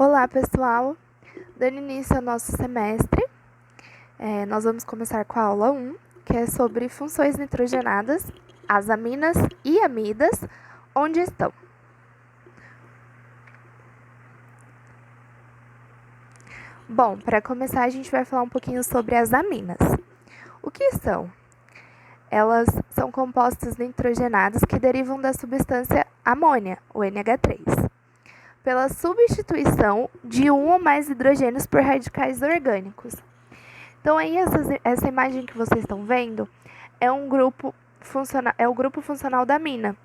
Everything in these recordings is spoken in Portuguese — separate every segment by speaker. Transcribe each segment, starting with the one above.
Speaker 1: Olá, pessoal! Dando início ao nosso semestre, nós vamos começar com a aula 1, que é sobre funções nitrogenadas, as aminas e amidas, onde estão. Bom, para começar, a gente vai falar um pouquinho sobre as aminas. O que são? Elas são compostos nitrogenados que derivam da substância amônia, o NH3. Pela substituição de um ou mais hidrogênios por radicais orgânicos. Então, aí essa imagem que vocês estão vendo é o grupo funcional da amina.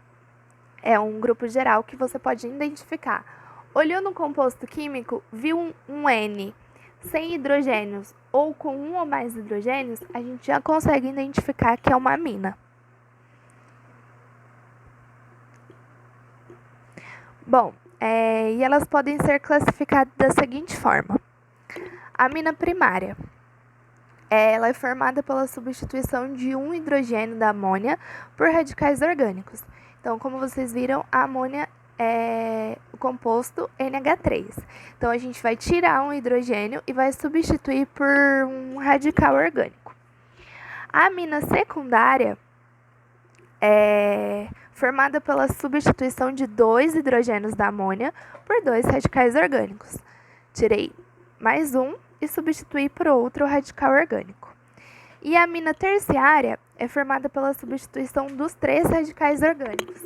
Speaker 1: É um grupo geral que você pode identificar. Olhou no composto químico, viu um N sem hidrogênios ou com um ou mais hidrogênios, a gente já consegue identificar que é uma amina. Bom, e elas podem ser classificadas da seguinte forma. A amina primária. Ela é formada pela substituição de um hidrogênio da amônia por radicais orgânicos. Então, como vocês viram, a amônia é o composto NH3. Então, a gente vai tirar um hidrogênio e vai substituir por um radical orgânico. A amina secundária é formada pela substituição de 2 hidrogênios da amônia por 2 radicais orgânicos. Tirei mais um e substituí por outro radical orgânico. E a amina terciária é formada pela substituição dos 3 radicais orgânicos.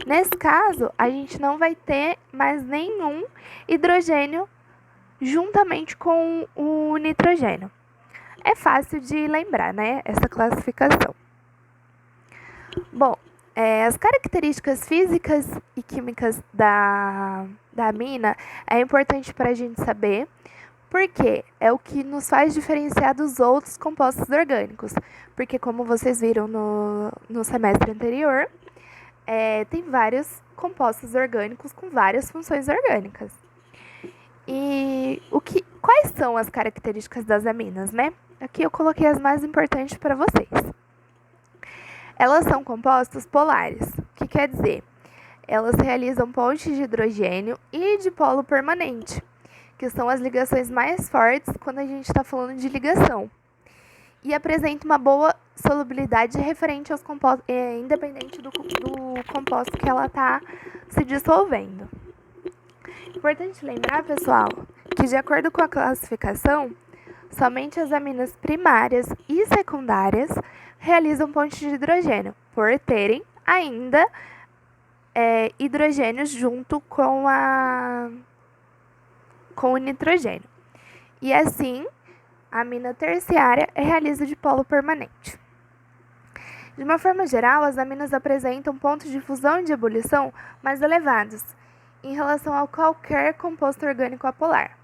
Speaker 1: Nesse caso, a gente não vai ter mais nenhum hidrogênio juntamente com o nitrogênio. É fácil de lembrar, né, essa classificação. Bom, as características físicas e químicas da amina é importante para a gente saber, porque é o que nos faz diferenciar dos outros compostos orgânicos. Porque, como vocês viram no semestre anterior, tem vários compostos orgânicos com várias funções orgânicas. E quais são as características das aminas, né? Aqui eu coloquei as mais importantes para vocês. Elas são compostos polares, que quer dizer, elas realizam pontes de hidrogênio e de polo permanente, que são as ligações mais fortes quando a gente está falando de ligação. E apresenta uma boa solubilidade referente aos compostos, independente do composto que ela está se dissolvendo. Importante lembrar, pessoal, que de acordo com a classificação, somente as aminas primárias e secundárias realizam pontes de hidrogênio, por terem ainda hidrogênios junto com o nitrogênio. E assim, a amina terciária realiza de polo permanente. De uma forma geral, as aminas apresentam pontos de fusão e de ebulição mais elevados em relação a qualquer composto orgânico apolar.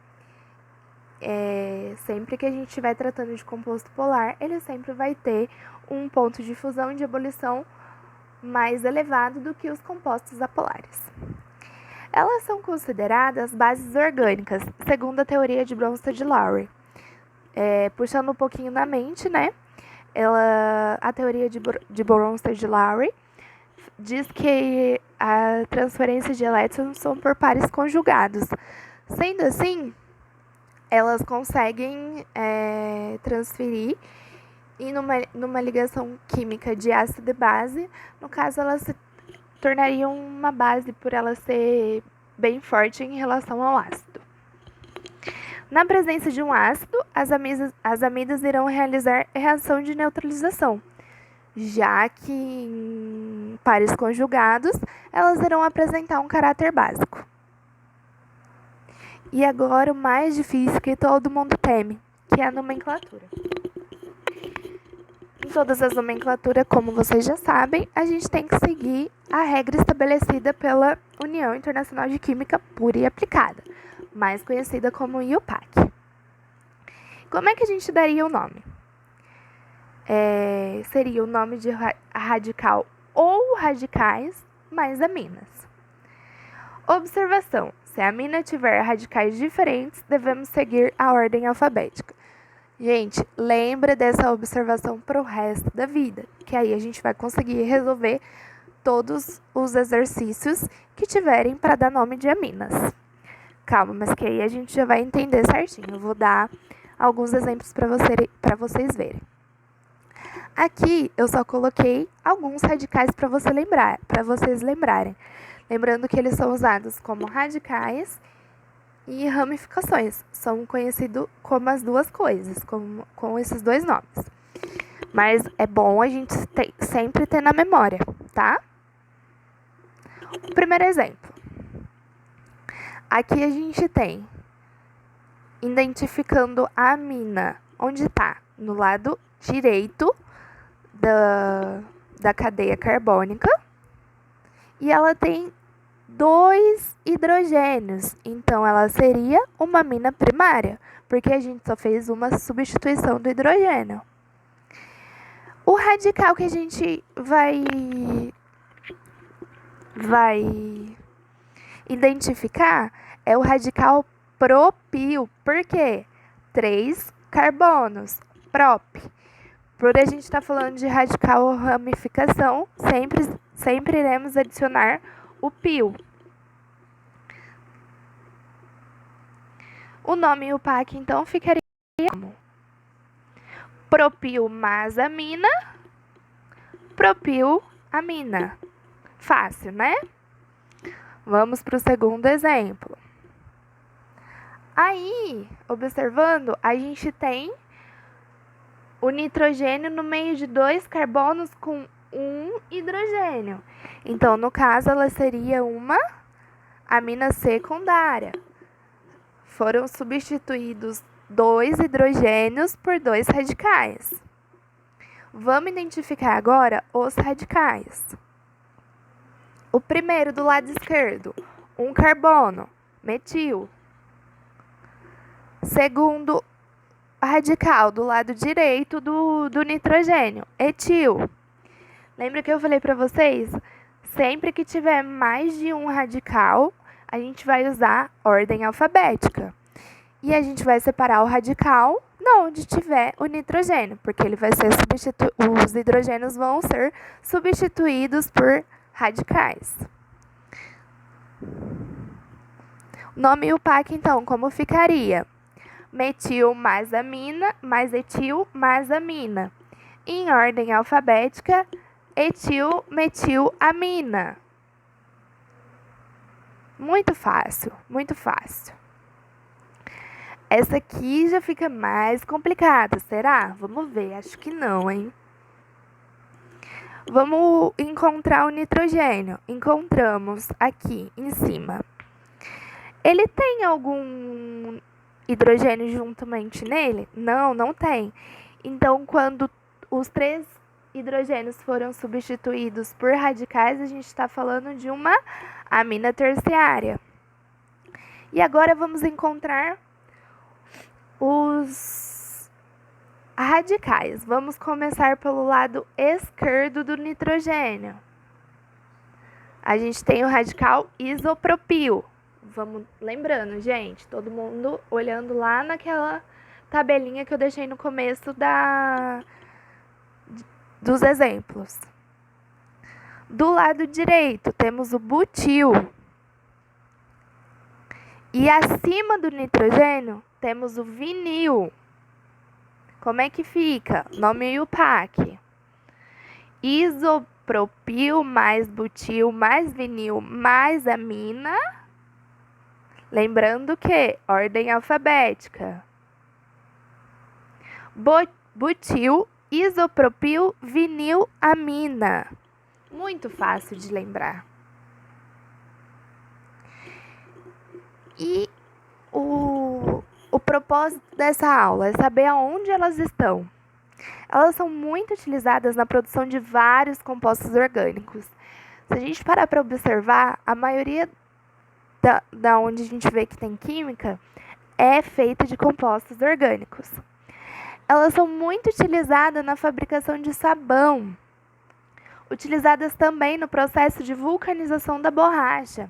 Speaker 1: Sempre que a gente estiver tratando de composto polar, ele sempre vai ter um ponto de fusão e de ebulição mais elevado do que os compostos apolares. Elas são consideradas bases orgânicas, segundo a teoria de Bronsted-Lowry. Puxando um pouquinho na mente, né? A teoria de Bronsted-Lowry diz que a transferência de elétrons são por pares conjugados. Sendo assim, elas conseguem transferir e numa ligação química de ácido e base, no caso, elas se tornariam uma base por ela ser bem forte em relação ao ácido. Na presença de um ácido, as amidas irão realizar reação de neutralização, já que em pares conjugados, elas irão apresentar um caráter básico. E agora o mais difícil que todo mundo teme, que é a nomenclatura. Em todas as nomenclaturas, como vocês já sabem, a gente tem que seguir a regra estabelecida pela União Internacional de Química Pura e Aplicada, mais conhecida como IUPAC. Como é que a gente daria o nome? Seria o nome de radical ou radicais mais aminas. Observação: se a amina tiver radicais diferentes, devemos seguir a ordem alfabética. Gente, lembra dessa observação para o resto da vida, que aí a gente vai conseguir resolver todos os exercícios que tiverem para dar nome de aminas. Calma, mas que aí a gente já vai entender certinho. Eu vou dar alguns exemplos para vocês verem. Aqui eu só coloquei alguns radicais para vocês lembrarem. Lembrando que eles são usados como radicais e ramificações. São conhecidos como as duas coisas, com esses dois nomes. Mas é bom a gente sempre ter na memória, tá? O primeiro exemplo. Aqui a gente tem identificando a amina, onde está? No lado direito da cadeia carbônica. E ela tem 2 hidrogênios, então ela seria uma amina primária, porque a gente só fez uma substituição do hidrogênio. O radical que a gente vai identificar é o radical propil. Por quê? 3 carbonos, prop. Por a gente estar falando de radical ou ramificação, sempre iremos adicionar o pil. O nome UPAC, então, ficaria como propil mais amina, propil amina. Fácil, né? Vamos para o segundo exemplo. Aí, observando, a gente tem o nitrogênio no meio de 2 carbonos com 1 hidrogênio. Então, no caso, ela seria uma amina secundária. Foram substituídos 2 hidrogênios por 2 radicais. Vamos identificar agora os radicais. O primeiro do lado esquerdo, 1 carbono, metil. Segundo radical do lado direito do nitrogênio, etil. Lembra que eu falei para vocês? Sempre que tiver mais de um radical, a gente vai usar ordem alfabética. E a gente vai separar o radical de onde tiver o nitrogênio, porque ele vai ser os hidrogênios vão ser substituídos por radicais. O nome UPAC, então, como ficaria? Metil mais amina, mais etil mais amina. Em ordem alfabética, etil, metil, amina. Muito fácil, muito fácil. Essa aqui já fica mais complicada, será? Vamos ver, acho que não, hein? Vamos encontrar o nitrogênio. Encontramos aqui em cima. Ele tem algum hidrogênio juntamente nele? Não, não tem. Então, quando os 3 hidrogênios foram substituídos por radicais, a gente está falando de uma amina terciária. E agora vamos encontrar os radicais. Vamos começar pelo lado esquerdo do nitrogênio. A gente tem o radical isopropil. Vamos lembrando, gente, todo mundo olhando lá naquela tabelinha que eu deixei no começo dos exemplos. Do lado direito, temos o butil. E acima do nitrogênio, temos o vinil. Como é que fica? Nome UPAC. Isopropil mais butil mais vinil mais amina. Lembrando que ordem alfabética. Butil, isopropil, vinil, amina. Muito fácil de lembrar. E o propósito dessa aula é saber aonde elas estão. Elas são muito utilizadas na produção de vários compostos orgânicos. Se a gente parar para observar, a maioria da onde a gente vê que tem química é feita de compostos orgânicos. Elas são muito utilizadas na fabricação de sabão, utilizadas também no processo de vulcanização da borracha.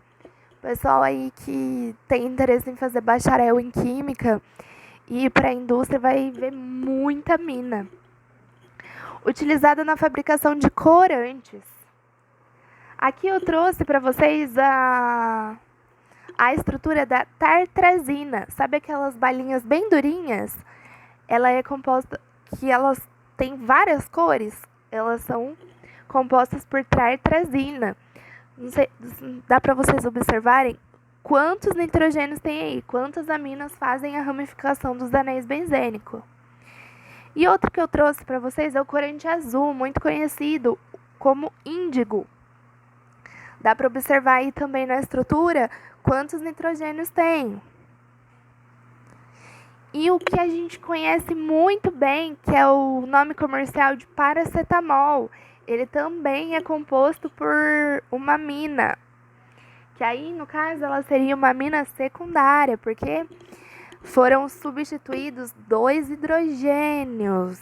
Speaker 1: Pessoal aí que tem interesse em fazer bacharel em química e ir para a indústria vai ver muita mina. Utilizada na fabricação de corantes. Aqui eu trouxe para vocês a estrutura da tartrazina. Sabe aquelas balinhas bem durinhas? Ela é composta, que elas têm várias cores, elas são compostas por tartrazina. Não sei, dá para vocês observarem quantos nitrogênios tem aí, quantas aminas fazem a ramificação dos anéis benzênicos. E outro que eu trouxe para vocês é o corante azul, muito conhecido como índigo. Dá para observar aí também na estrutura quantos nitrogênios tem. E o que a gente conhece muito bem, que é o nome comercial de paracetamol, ele também é composto por uma amina, que aí, no caso, ela seria uma amina secundária, porque foram substituídos 2 hidrogênios.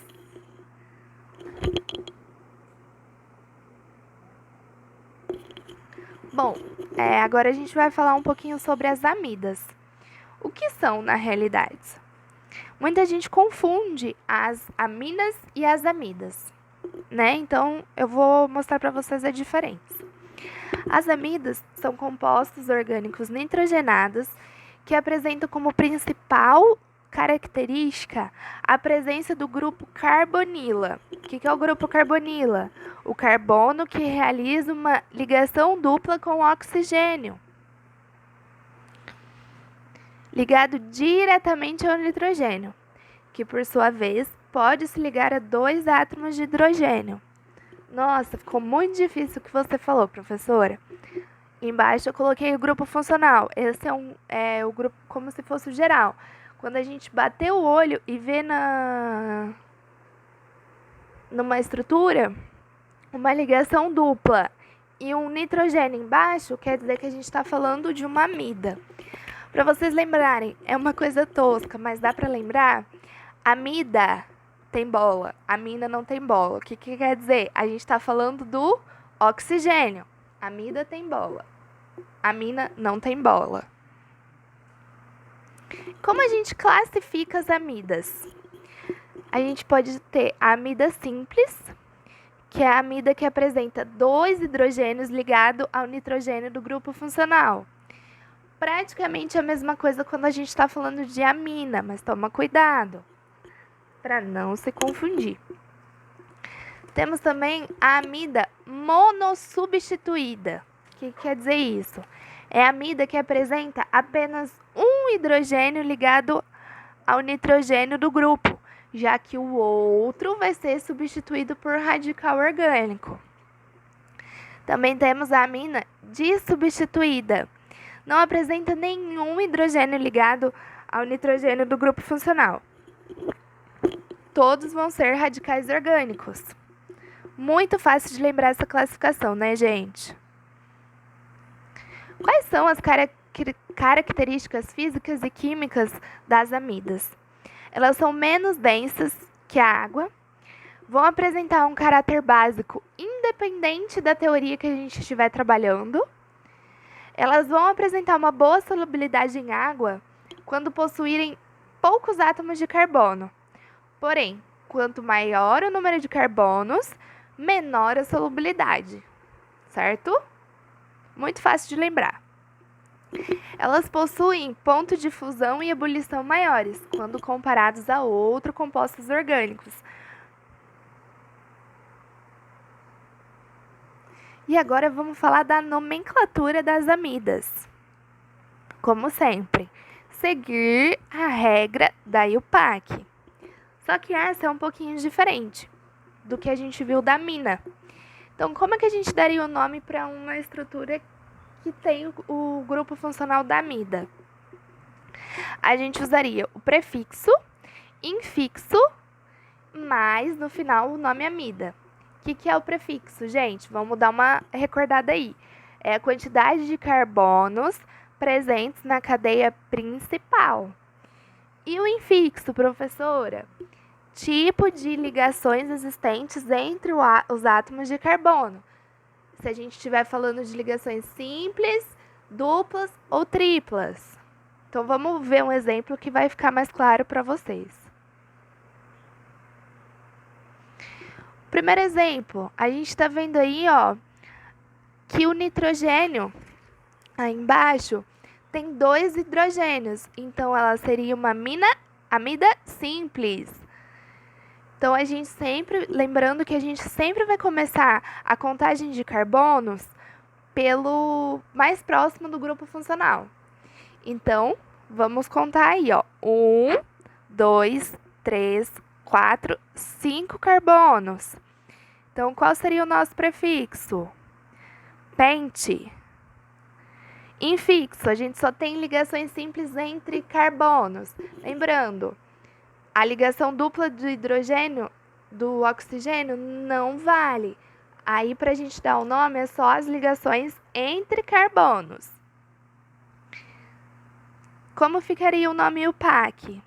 Speaker 1: Bom, agora a gente vai falar um pouquinho sobre as amidas. O que são, na realidade? Muita gente confunde as aminas e as amidas, né? Então, eu vou mostrar para vocês a diferença. As amidas são compostos orgânicos nitrogenados que apresentam como principal característica a presença do grupo carbonila. O que é o grupo carbonila? O carbono que realiza uma ligação dupla com o oxigênio, ligado diretamente ao nitrogênio, que por sua vez pode se ligar a 2 átomos de hidrogênio. Nossa, ficou muito difícil o que você falou, professora. Embaixo eu coloquei o grupo funcional. Esse é o grupo como se fosse o geral. Quando a gente bater o olho e vê numa estrutura uma ligação dupla e um nitrogênio embaixo, quer dizer que a gente está falando de uma amida. Para vocês lembrarem, é uma coisa tosca, mas dá para lembrar? Amida tem bola, amina não tem bola. O que quer dizer? A gente está falando do oxigênio. Amida tem bola, amina não tem bola. Como a gente classifica as amidas? A gente pode ter a amida simples, que é a amida que apresenta 2 hidrogênios ligados ao nitrogênio do grupo funcional. Praticamente a mesma coisa quando a gente está falando de amina, mas toma cuidado para não se confundir. Temos também a amida monossubstituída. O que quer dizer isso? É a amida que apresenta apenas um hidrogênio ligado ao nitrogênio do grupo, já que o outro vai ser substituído por radical orgânico. Também temos a amina dissubstituída. Não apresenta nenhum hidrogênio ligado ao nitrogênio do grupo funcional. Todos vão ser radicais orgânicos. Muito fácil de lembrar essa classificação, né, gente? Quais são as características físicas e químicas das amidas? Elas são menos densas que a água, vão apresentar um caráter básico independente da teoria que a gente estiver trabalhando. Elas vão apresentar uma boa solubilidade em água quando possuírem poucos átomos de carbono. Porém, quanto maior o número de carbonos, menor a solubilidade, certo? Muito fácil de lembrar. Elas possuem ponto de fusão e ebulição maiores quando comparados a outros compostos orgânicos. E agora vamos falar da nomenclatura das amidas. Como sempre, seguir a regra da IUPAC. Só que essa é um pouquinho diferente do que a gente viu da amina. Então, como é que a gente daria o nome para uma estrutura que tem o grupo funcional da amida? A gente usaria o prefixo, infixo, mais no final o nome amida. O que é o prefixo, gente? Vamos dar uma recordada aí. É a quantidade de carbonos presentes na cadeia principal. E o infixo, professora? Tipo de ligações existentes entre os átomos de carbono. Se a gente estiver falando de ligações simples, duplas ou triplas. Então, vamos ver um exemplo que vai ficar mais claro para vocês. Primeiro exemplo, a gente está vendo aí, ó, que o nitrogênio, aí embaixo, tem 2 hidrogênios, então ela seria uma amida simples. Então, a gente sempre, lembrando que a gente sempre vai começar a contagem de carbonos pelo mais próximo do grupo funcional. Então, vamos contar aí, ó. 1, 2, 3, 4, 5 carbonos. Então, qual seria o nosso prefixo? Pente. Infixo, a gente só tem ligações simples entre carbonos. Lembrando, a ligação dupla do hidrogênio, do oxigênio, não vale. Aí, para a gente dar o nome, é só as ligações entre carbonos. Como ficaria o nome UPAC?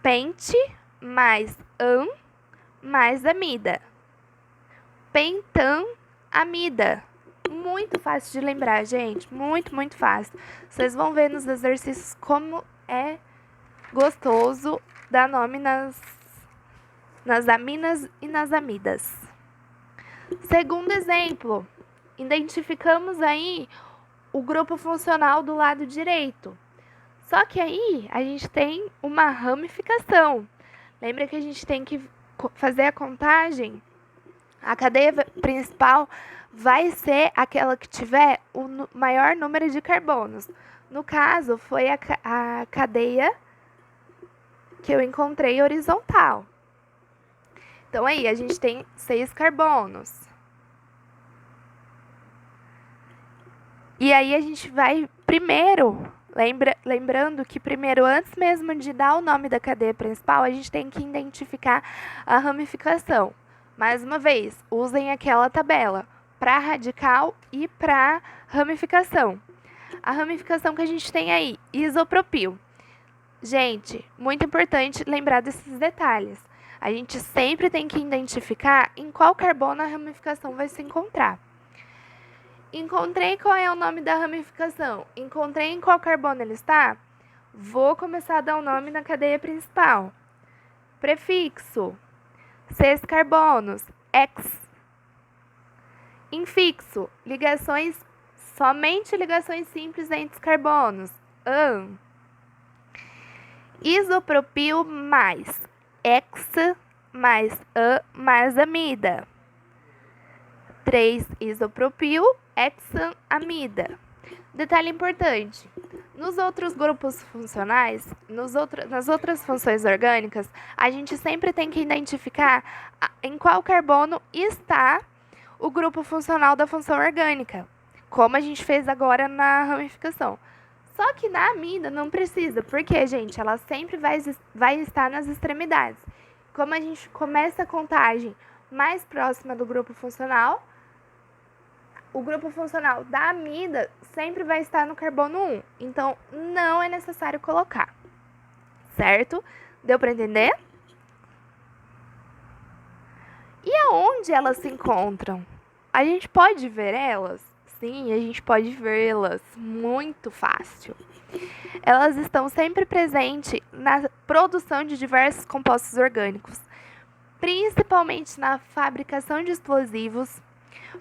Speaker 1: Pente mais an mais amida. Pentamida. Muito fácil de lembrar, gente. Muito, muito fácil. Vocês vão ver nos exercícios como é gostoso dar nome nas aminas e nas amidas. Segundo exemplo, identificamos aí o grupo funcional do lado direito. Só que aí a gente tem uma ramificação. Lembra que a gente tem que fazer a contagem? A cadeia principal vai ser aquela que tiver o maior número de carbonos. No caso, foi a cadeia que eu encontrei horizontal. Então, aí, a gente tem 6 carbonos. E aí, a gente vai primeiro, lembrando que primeiro, antes mesmo de dar o nome da cadeia principal, a gente tem que identificar a ramificação. Mais uma vez, usem aquela tabela para radical e para ramificação. A ramificação que a gente tem aí, isopropil. Gente, muito importante lembrar desses detalhes. A gente sempre tem que identificar em qual carbono a ramificação vai se encontrar. Encontrei qual é o nome da ramificação, encontrei em qual carbono ele está, vou começar a dar o nome na cadeia principal. Prefixo, 6 carbonos, X. Infixo, somente ligações simples entre os carbonos, an. Isopropil mais hexa mais an mais amida. 3 isopropil, hexamida. Detalhe importante: nos outros grupos funcionais, nas outras funções orgânicas, a gente sempre tem que identificar em qual carbono está o grupo funcional da função orgânica, como a gente fez agora na ramificação. Só que na amida não precisa, porque, gente, ela sempre vai estar nas extremidades. Como a gente começa a contagem mais próxima do grupo funcional, o grupo funcional da amida sempre vai estar no carbono 1. Então, não é necessário colocar. Certo? Deu para entender? E aonde elas se encontram? A gente pode ver elas? Sim, a gente pode vê-las muito fácil. Elas estão sempre presentes na produção de diversos compostos orgânicos, principalmente na fabricação de explosivos,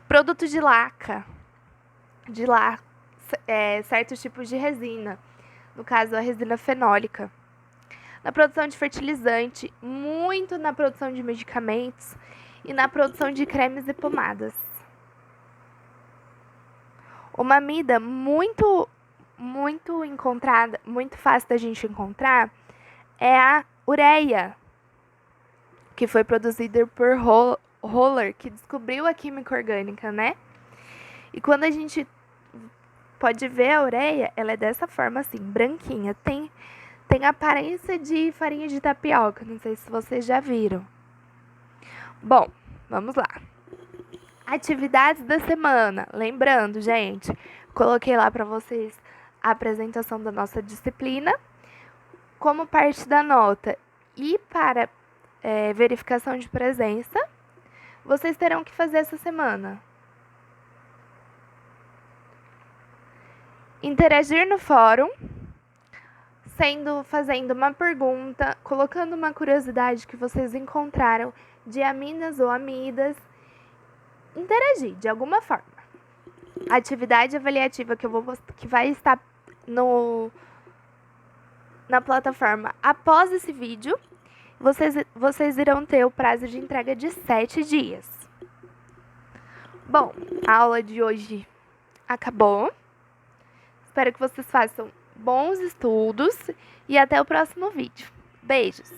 Speaker 1: produtos de certos tipos de resina, no caso a resina fenólica, na produção de fertilizante, muito na produção de medicamentos e na produção de cremes e pomadas. Uma amida muito encontrada, muito fácil da gente encontrar, é a ureia, que foi produzida por Roller, que descobriu a química orgânica, né? E quando a gente pode ver a ureia, ela é dessa forma assim, branquinha. Tem aparência de farinha de tapioca, não sei se vocês já viram. Bom, vamos lá. Atividades da semana. Lembrando, gente, coloquei lá para vocês a apresentação da nossa disciplina como parte da nota e para verificação de presença. Vocês terão que fazer essa semana. Interagir no fórum, fazendo uma pergunta, colocando uma curiosidade que vocês encontraram de aminas ou amidas. Interagir de alguma forma. atividade avaliativa que vai estar na plataforma após esse vídeo, vocês irão ter o prazo de entrega de 7 dias. Bom, a aula de hoje acabou. Espero que vocês façam bons estudos e até o próximo vídeo. Beijos!